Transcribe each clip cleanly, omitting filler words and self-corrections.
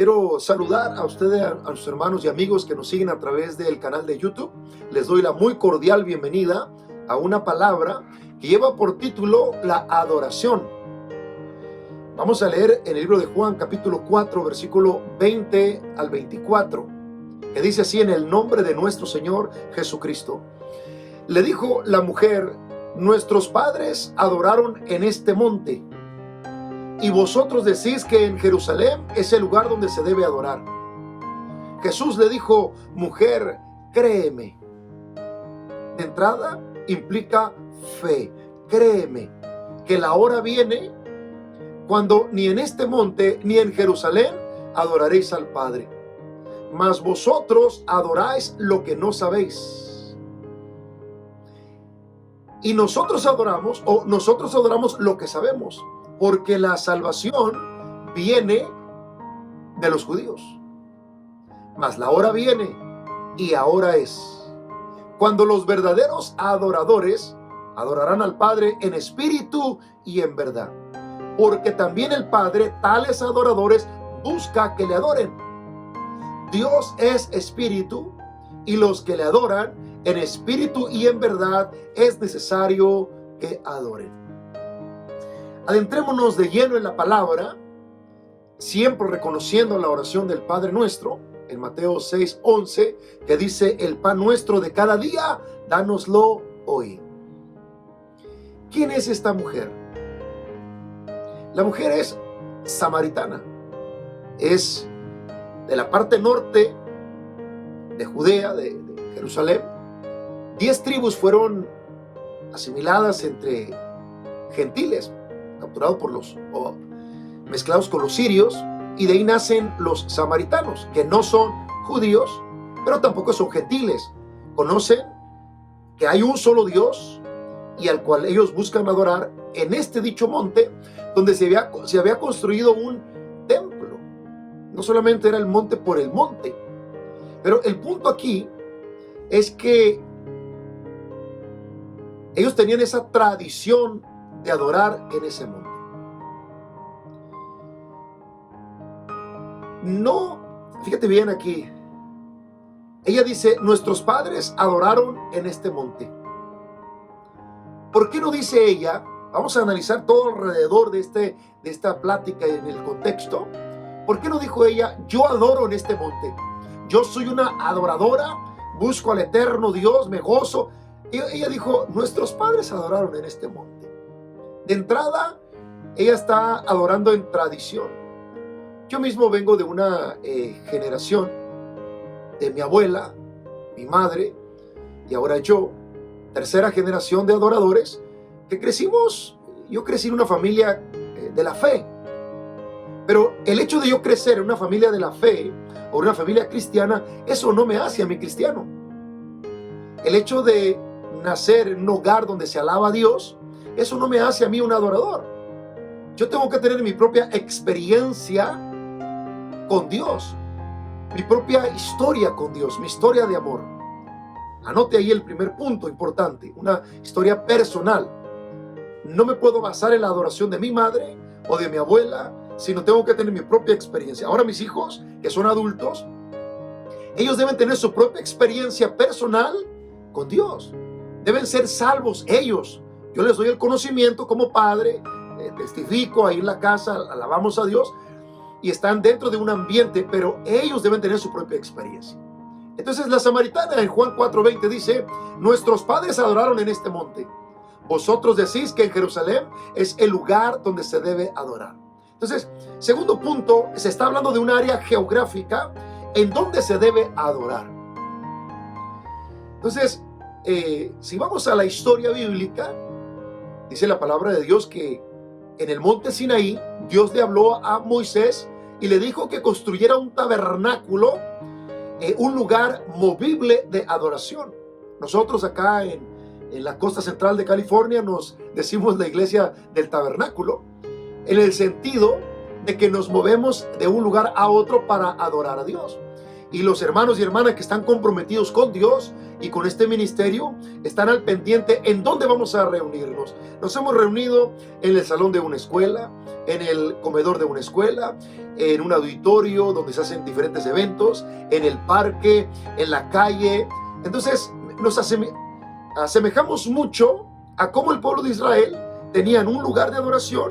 Quiero saludar a ustedes, a sus hermanos y amigos que nos siguen a través del canal de YouTube. Les doy la muy cordial bienvenida a una palabra que lleva por título la adoración. Vamos a leer en el libro de Juan, capítulo 4, versículo 20 al 24, que dice así: en el nombre de nuestro Señor Jesucristo. Le dijo la mujer: nuestros padres adoraron en este monte, y vosotros decís que en Jerusalén es el lugar donde se debe adorar. Jesús le dijo: mujer, créeme. De entrada implica fe. Créeme que la hora viene cuando ni en este monte ni en Jerusalén adoraréis al Padre, mas vosotros adoráis lo que no sabéis. Y nosotros adoramos lo que sabemos, porque la salvación viene de los judíos. Mas la hora viene, y ahora es, cuando los verdaderos adoradores adorarán al Padre en espíritu y en verdad, porque también el Padre tales adoradores busca que le adoren. Dios es espíritu, y los que le adoran en espíritu y en verdad es necesario que adoren. Adentrémonos de lleno en la palabra, siempre reconociendo la oración del Padre Nuestro, en Mateo 6:11, que dice: el pan nuestro de cada día, dánoslo hoy. ¿Quién es esta mujer? La mujer es samaritana, es de la parte norte de Judea, de Jerusalén. 10 tribus fueron asimiladas entre gentiles, capturados por mezclados con los sirios, y de ahí nacen los samaritanos, que no son judíos, pero tampoco son gentiles. Conocen que hay un solo Dios y al cual ellos buscan adorar en este dicho monte, donde se había construido un templo. No solamente era el monte por el monte, pero el punto aquí es que ellos tenían esa tradición de adorar en ese monte. No, fíjate bien aquí. Ella dice: nuestros padres adoraron en este monte. ¿Por qué no dice ella? Vamos a analizar todo alrededor de esta plática en el contexto. ¿Por qué no dijo ella: yo adoro en este monte? Yo soy una adoradora, busco al eterno Dios, me gozo. Ella dijo: nuestros padres adoraron en este monte. De entrada, ella está adorando en tradición. Yo mismo vengo de una generación de mi abuela, mi madre, y ahora yo, tercera generación de adoradores, que yo crecí en una familia de la fe. Pero el hecho de yo crecer en una familia de la fe, o una familia cristiana, eso no me hace a mí cristiano. El hecho de nacer en un hogar donde se alaba a Dios, eso no me hace a mí un adorador. Yo tengo que tener mi propia experiencia con Dios, mi propia historia con Dios, mi historia de amor. Anote ahí el primer punto importante: una historia personal. No me puedo basar en la adoración de mi madre o de mi abuela, sino tengo que tener mi propia experiencia. Ahora mis hijos, que son adultos, ellos deben tener su propia experiencia personal con Dios. Deben ser salvos ellos. Yo les doy el conocimiento como padre, testifico ahí en la casa, alabamos a Dios, y están dentro de un ambiente, pero ellos deben tener su propia experiencia. Entonces la samaritana en Juan 4:20 dice: nuestros padres adoraron en este monte. Vosotros decís que en Jerusalén es el lugar donde se debe adorar. Entonces, segundo punto, se está hablando de un área geográfica en donde se debe adorar. Entonces, si vamos a la historia bíblica, dice la palabra de Dios que en el monte Sinaí, Dios le habló a Moisés y le dijo que construyera un tabernáculo, un lugar movible de adoración. Nosotros acá en la costa central de California nos decimos la iglesia del tabernáculo, en el sentido de que nos movemos de un lugar a otro para adorar a Dios. Y los hermanos y hermanas que están comprometidos con Dios y con este ministerio están al pendiente en dónde vamos a reunirnos. Nos hemos reunido en el salón de una escuela, en el comedor de una escuela, en un auditorio donde se hacen diferentes eventos, en el parque, en la calle. Entonces nos asemejamos mucho a cómo el pueblo de Israel tenían un lugar de adoración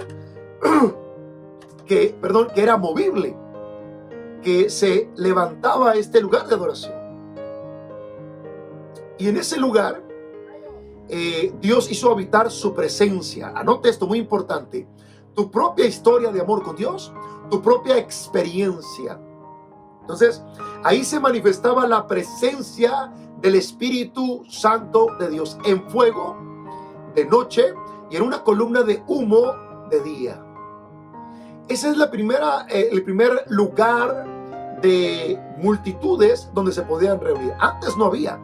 que era movible, que se levantaba este lugar de adoración. Y en ese lugar Dios hizo habitar su presencia. Anote esto, muy importante: tu propia historia de amor con Dios, tu propia experiencia. Entonces ahí se manifestaba la presencia del Espíritu Santo de Dios en fuego de noche y en una columna de humo de día. Ese es el primer lugar de multitudes donde se podían reunir. Antes no había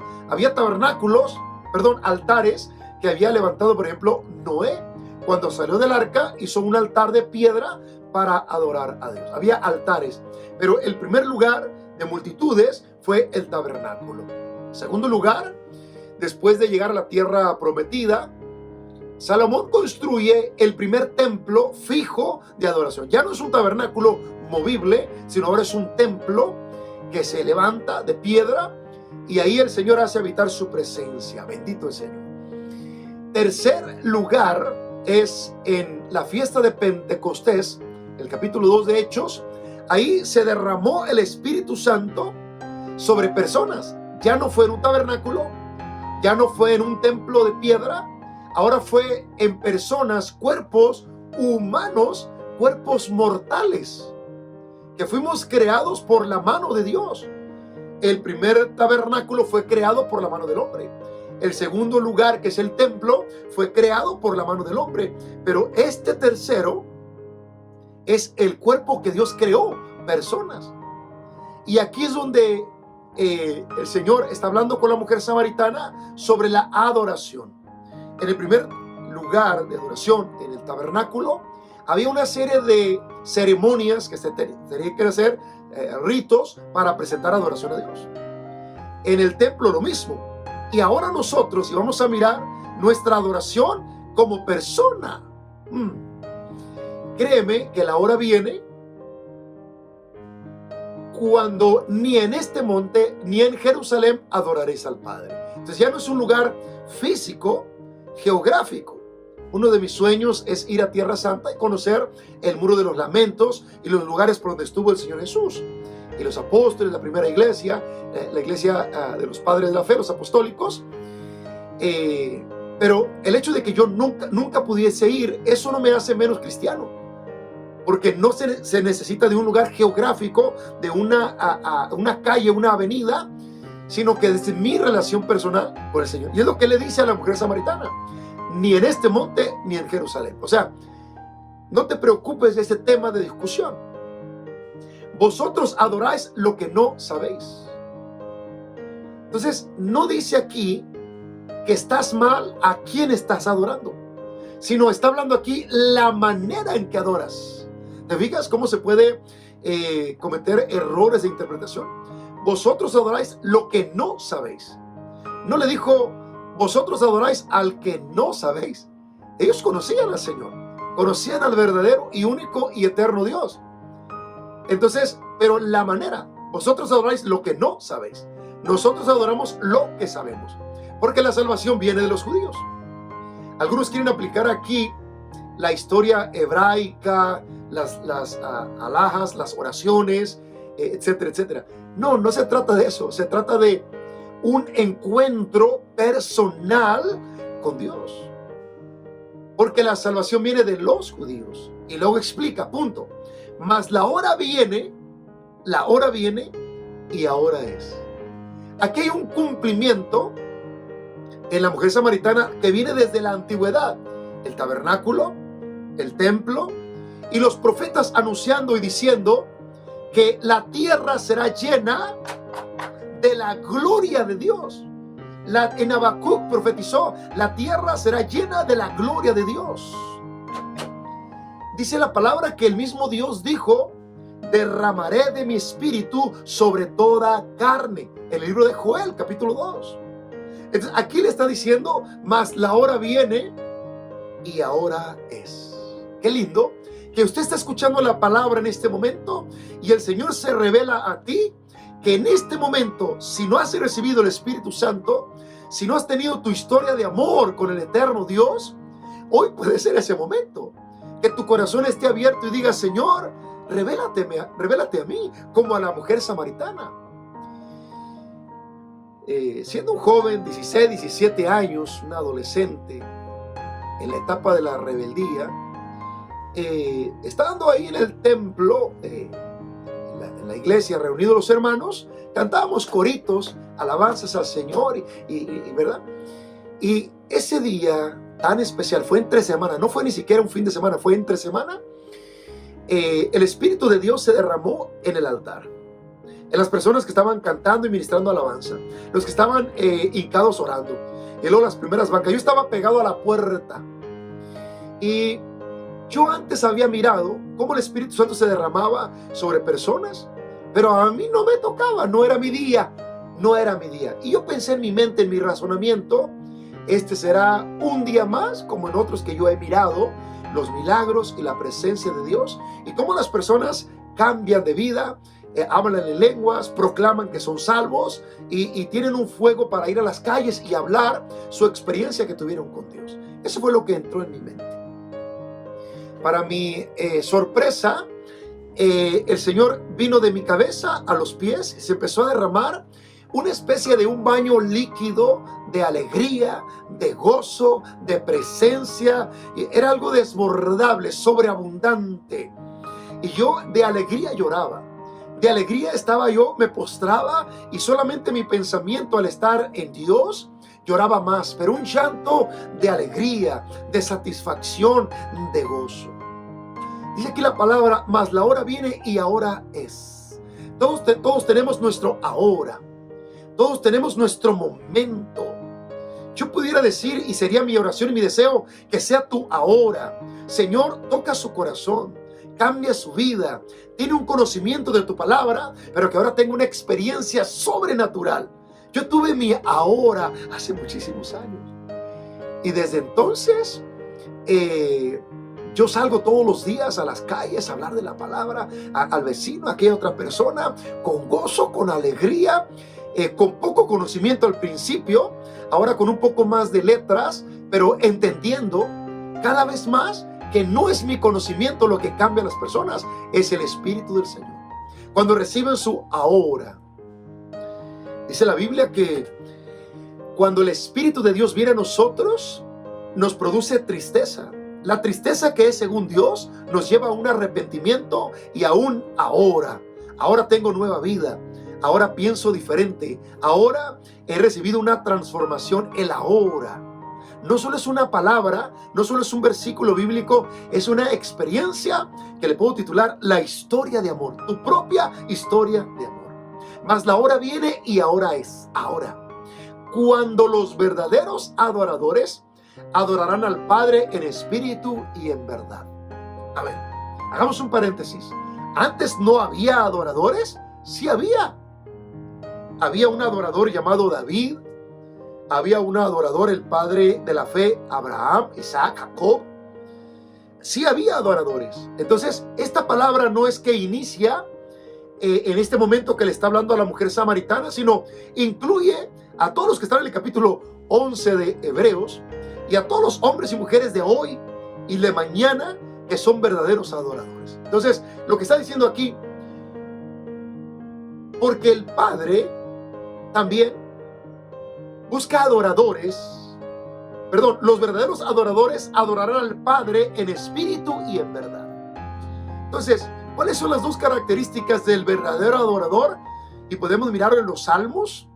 altares que había levantado, por ejemplo, Noé. Cuando salió del arca, hizo un altar de piedra para adorar a Dios. Había altares, pero el primer lugar de multitudes fue el tabernáculo. En segundo lugar, después de llegar a la tierra prometida, Salomón construye el primer templo fijo de adoración. Ya no es un tabernáculo movible, sino ahora es un templo que se levanta de piedra, y ahí el Señor hace habitar su presencia. Bendito el Señor. Tercer lugar es en la fiesta de Pentecostés, el capítulo 2 de Hechos. Ahí se derramó el Espíritu Santo sobre personas. Ya no fue en un tabernáculo, ya no fue en un templo de piedra, ahora fue en personas, cuerpos humanos, cuerpos mortales, que fuimos creados por la mano de Dios. El primer tabernáculo fue creado por la mano del hombre. El segundo lugar, que es el templo, fue creado por la mano del hombre. Pero este tercero es el cuerpo que Dios creó, personas. Y aquí es donde el Señor está hablando con la mujer samaritana sobre la adoración. En el primer lugar de adoración, en el tabernáculo, había una serie de ceremonias que se tenían que hacer, ritos para presentar adoración a Dios. En el templo lo mismo. Y ahora nosotros, y vamos a mirar nuestra adoración como persona. Créeme que la hora viene cuando ni en este monte ni en Jerusalén adoraréis al Padre. Entonces ya no es un lugar físico, geográfico. Uno de mis sueños es ir a Tierra Santa y conocer el Muro de los Lamentos y los lugares por donde estuvo el Señor Jesús y los apóstoles, la primera iglesia, la iglesia de los padres de la fe, los apostólicos. Pero el hecho de que yo nunca pudiese ir, eso no me hace menos cristiano, porque no se necesita de un lugar geográfico, de una calle, una avenida, sino que desde mi relación personal con el Señor. Y es lo que le dice a la mujer samaritana: ni en este monte ni en Jerusalén. O sea, no te preocupes de este tema de discusión. Vosotros adoráis lo que no sabéis. Entonces, no dice aquí que estás mal a quién estás adorando, sino está hablando aquí la manera en que adoras. ¿Te fijas cómo se puede cometer errores de interpretación? Vosotros adoráis lo que no sabéis. No le dijo: vosotros adoráis al que no sabéis. Ellos conocían al Señor, conocían al verdadero y único y eterno Dios. Entonces, pero la manera: vosotros adoráis lo que no sabéis. Nosotros adoramos lo que sabemos, porque la salvación viene de los judíos. Algunos quieren aplicar aquí la historia hebraica, las alhajas, las oraciones, etcétera, etcétera. No se trata de eso. Se trata de un encuentro personal con Dios, porque la salvación viene de los judíos. Y luego explica, punto. Mas la hora viene y ahora es. Aquí hay un cumplimiento en la mujer samaritana que viene desde la antigüedad. El tabernáculo, el templo y los profetas anunciando y diciendo que la tierra será llena de la gloria de Dios. En Habacuc profetizó: la tierra será llena de la gloria de Dios. Dice la palabra que el mismo Dios dijo derramaré de mi espíritu sobre toda carne. El libro de Joel, capítulo 2. Entonces, aquí le está diciendo, mas la hora viene y ahora es. Qué lindo que usted está escuchando la palabra en este momento y el Señor se revela a ti que en este momento, si no has recibido el Espíritu Santo, si no has tenido tu historia de amor con el eterno Dios, hoy puede ser ese momento. Que tu corazón esté abierto y diga, Señor, revélate a mí, como a la mujer samaritana. Siendo un joven, 16, 17 años, un adolescente, en la etapa de la rebeldía, estando ahí en el templo, en la iglesia, reunidos los hermanos, cantábamos coritos, alabanzas al Señor, ¿verdad? Y ese día tan especial, fue entre semana, no fue ni siquiera un fin de semana, fue entre semana, el Espíritu de Dios se derramó en el altar, en las personas que estaban cantando y ministrando alabanza, los que estaban hincados orando, y luego las primeras bancas. Yo estaba pegado a la puerta, y yo antes había mirado cómo el Espíritu Santo se derramaba sobre personas, pero a mí no me tocaba, no era mi día. Y yo pensé en mi mente, en mi razonamiento, este será un día más, como en otros que yo he mirado, los milagros y la presencia de Dios, y cómo las personas cambian de vida, hablan en lenguas, proclaman que son salvos, y tienen un fuego para ir a las calles y hablar su experiencia que tuvieron con Dios. Eso fue lo que entró en mi mente. Para mi sorpresa, el Señor vino de mi cabeza a los pies y se empezó a derramar una especie de un baño líquido de alegría, de gozo, de presencia. Era algo desbordable, sobreabundante. Y yo de alegría lloraba. De alegría estaba yo, me postraba, y solamente mi pensamiento al estar en Dios lloraba más, pero un llanto de alegría, de satisfacción, de gozo. Dice aquí la palabra, mas la hora viene y ahora es. Todos tenemos nuestro ahora. Todos tenemos nuestro momento. Yo pudiera decir, y sería mi oración y mi deseo, que sea tu ahora. Señor, toca su corazón, cambia su vida. Tiene un conocimiento de tu palabra, pero que ahora tenga una experiencia sobrenatural. Yo tuve mi ahora hace muchísimos años. Y desde entonces, yo salgo todos los días a las calles a hablar de la palabra, al vecino, a aquella otra persona, con gozo, con alegría, con poco conocimiento al principio, ahora con un poco más de letras, pero entendiendo cada vez más que no es mi conocimiento lo que cambia a las personas, es el Espíritu del Señor. Cuando reciben su ahora, dice la Biblia que cuando el Espíritu de Dios viene a nosotros, nos produce tristeza. La tristeza que es según Dios nos lleva a un arrepentimiento y a un ahora. Ahora tengo nueva vida. Ahora pienso diferente. Ahora he recibido una transformación. El ahora no solo es una palabra, no solo es un versículo bíblico, es una experiencia que le puedo titular la historia de amor, tu propia historia de amor. Mas la hora viene y ahora es. Ahora, cuando los verdaderos adoradores adorarán al Padre en espíritu y en verdad. A ver, hagamos un paréntesis. Antes no había adoradores. Sí había. Había un adorador llamado David. Había un adorador, el padre de la fe, Abraham, Isaac, Jacob. Sí había adoradores. Entonces, esta palabra no es que inicia en este momento que le está hablando a la mujer samaritana, sino incluye a todos los que están en el capítulo 11 de Hebreos y a todos los hombres y mujeres de hoy y de mañana que son verdaderos adoradores. Entonces, lo que está diciendo aquí, porque el Padre también busca adoradores, los verdaderos adoradores adorarán al Padre en espíritu y en verdad. Entonces, ¿cuáles son las dos características del verdadero adorador? Y podemos mirarlo en los Salmos.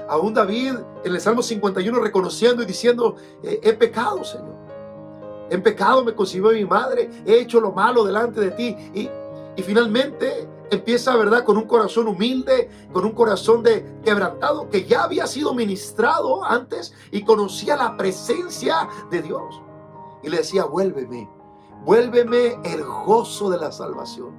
Aún David en el Salmo 51 reconociendo y diciendo, he pecado, Señor. En pecado me concibió mi madre, he hecho lo malo delante de ti. Y finalmente empieza, ¿verdad?, con un corazón humilde, con un corazón de quebrantado, que ya había sido ministrado antes y conocía la presencia de Dios. Y le decía, vuélveme el gozo de la salvación.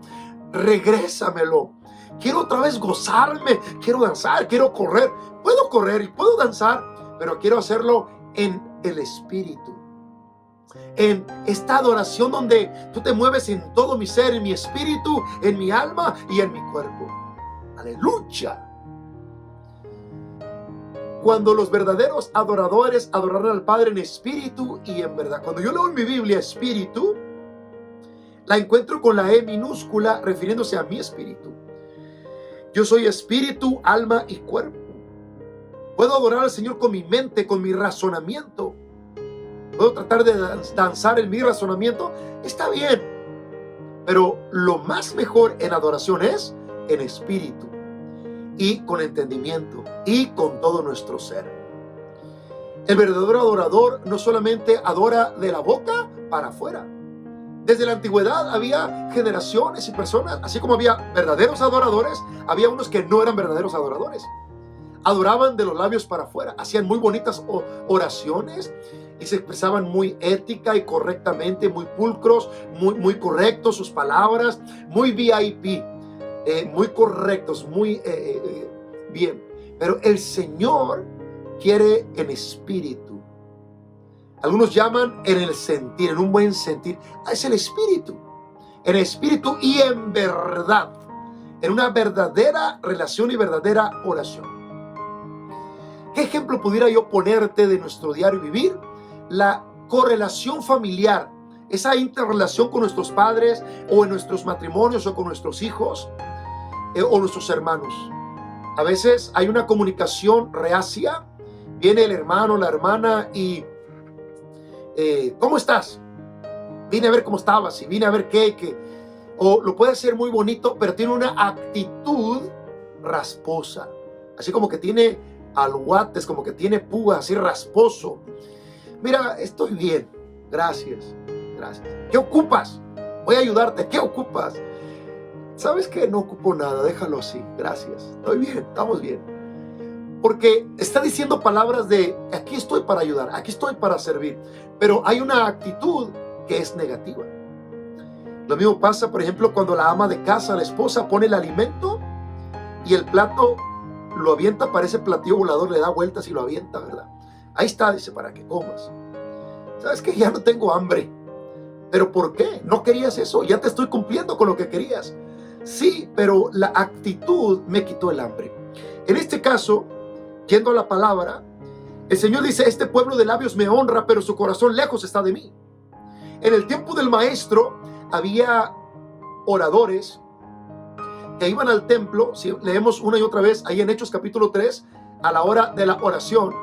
regrésamelo. Quiero otra vez gozarme, quiero danzar, quiero correr. Puedo correr y puedo danzar, pero quiero hacerlo en el Espíritu. En esta adoración donde tú te mueves en todo mi ser, en mi espíritu, en mi alma y en mi cuerpo. Aleluya. Cuando los verdaderos adoradores adorarán al Padre en espíritu y en verdad. Cuando yo leo en mi Biblia espíritu, la encuentro con la E minúscula refiriéndose a mi espíritu. Yo soy espíritu, alma y cuerpo. Puedo adorar al Señor con mi mente, con mi razonamiento. Puedo tratar de danzar en mi razonamiento. Está bien. Pero lo más mejor en adoración es en espíritu. Y con entendimiento. Y con todo nuestro ser. El verdadero adorador no solamente adora de la boca para afuera. Desde la antigüedad había generaciones y personas, así como había verdaderos adoradores, había unos que no eran verdaderos adoradores. Adoraban de los labios para afuera, hacían muy bonitas oraciones y se expresaban muy ética y correctamente, muy pulcros, muy correctos sus palabras, muy VIP, muy correctos, muy bien. Pero el Señor quiere en espíritu. Algunos llaman en el sentir, en un buen sentir. Es el espíritu. En espíritu y en verdad. En una verdadera relación y verdadera oración. ¿Qué ejemplo pudiera yo ponerte de nuestro diario vivir? La correlación familiar. Esa interrelación con nuestros padres o en nuestros matrimonios o con nuestros hijos o nuestros hermanos. A veces hay una comunicación reacia. Viene el hermano, la hermana y ¿cómo estás? Vine a ver cómo estabas y vine a ver qué. O lo puede hacer muy bonito, pero tiene una actitud rasposa. Así como que tiene aluates, como que tiene púas, así rasposo. Mira, estoy bien. Gracias. ¿Qué ocupas? Voy a ayudarte. ¿Qué ocupas? ¿Sabes qué? No ocupo nada. Déjalo así. Gracias. Estoy bien. Estamos bien. Porque está diciendo palabras de aquí estoy para ayudar, aquí estoy para servir. Pero hay una actitud que es negativa. Lo mismo pasa, por ejemplo, cuando la ama de casa, la esposa, pone el alimento y el plato lo avienta, parece platillo volador, le da vueltas y lo avienta, ¿verdad? Ahí está, dice, para que comas. ¿Sabes qué? Ya no tengo hambre. ¿Pero por qué? ¿No querías eso? Ya te estoy cumpliendo con lo que querías. Sí, pero la actitud me quitó el hambre. En este caso, yendo a la palabra, el Señor dice, este pueblo de labios me honra, pero su corazón lejos está de mí. En el tiempo del maestro había oradores que iban al templo, si leemos una y otra vez ahí en Hechos capítulo 3, a la hora de la oración,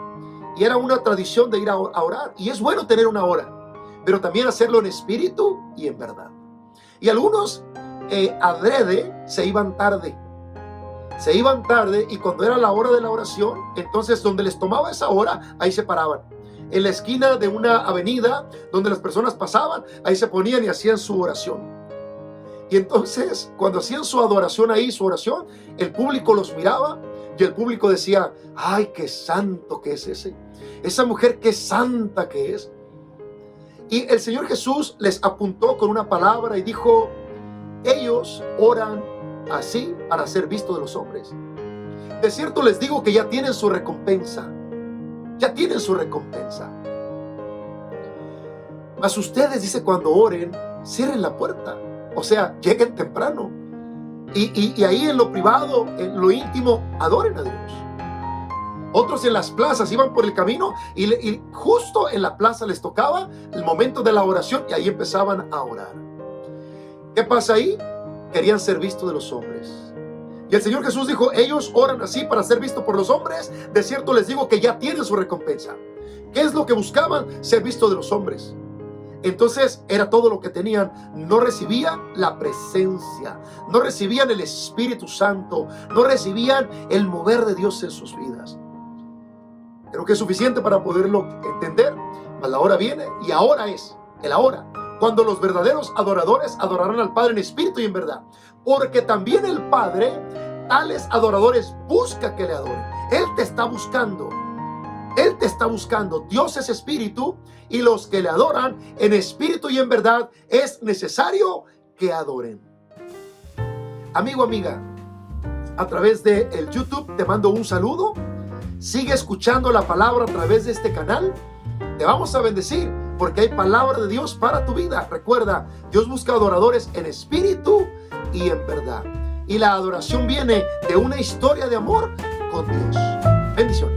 y era una tradición de ir a orar, y es bueno tener una hora, pero también hacerlo en espíritu y en verdad. Y algunos adrede se iban tarde, y cuando era la hora de la oración, entonces donde les tomaba esa hora, ahí se paraban. En la esquina de una avenida donde las personas pasaban, ahí se ponían y hacían su oración. Y entonces, cuando hacían su adoración ahí, su oración, el público los miraba y el público decía, ¡ay, qué santo que es ese! Esa mujer, qué santa que es. Y el Señor Jesús les apuntó con una palabra y dijo, ellos oran así para ser vistos de los hombres. De cierto les digo que ya tienen su recompensa. Ya tienen su recompensa. Mas ustedes, dice, cuando oren, cierren la puerta. O sea, lleguen temprano. Y ahí en lo privado, en lo íntimo, adoren a Dios. Otros en las plazas iban por el camino y justo en la plaza les tocaba el momento de la oración y ahí empezaban a orar. ¿Qué pasa ahí? Querían ser vistos de los hombres. Y el Señor Jesús dijo, ellos oran así para ser vistos por los hombres. De cierto les digo que ya tienen su recompensa. ¿Qué es lo que buscaban? Ser vistos de los hombres. Entonces era todo lo que tenían. No recibían la presencia, no recibían el Espíritu Santo, no recibían el mover de Dios en sus vidas. Creo que es suficiente para poderlo entender. Mas la hora viene y ahora es el ahora, cuando los verdaderos adoradores adorarán al Padre en espíritu y en verdad. Porque también el Padre, tales adoradores, busca que le adoren. Él te está buscando. Él te está buscando. Dios es espíritu y los que le adoran en espíritu y en verdad es necesario que adoren. Amigo, amiga, a través de el YouTube te mando un saludo. Sigue escuchando la palabra a través de este canal. Te vamos a bendecir porque hay palabra de Dios para tu vida. Recuerda, Dios busca adoradores en espíritu y en verdad. Y la adoración viene de una historia de amor con Dios. Bendiciones.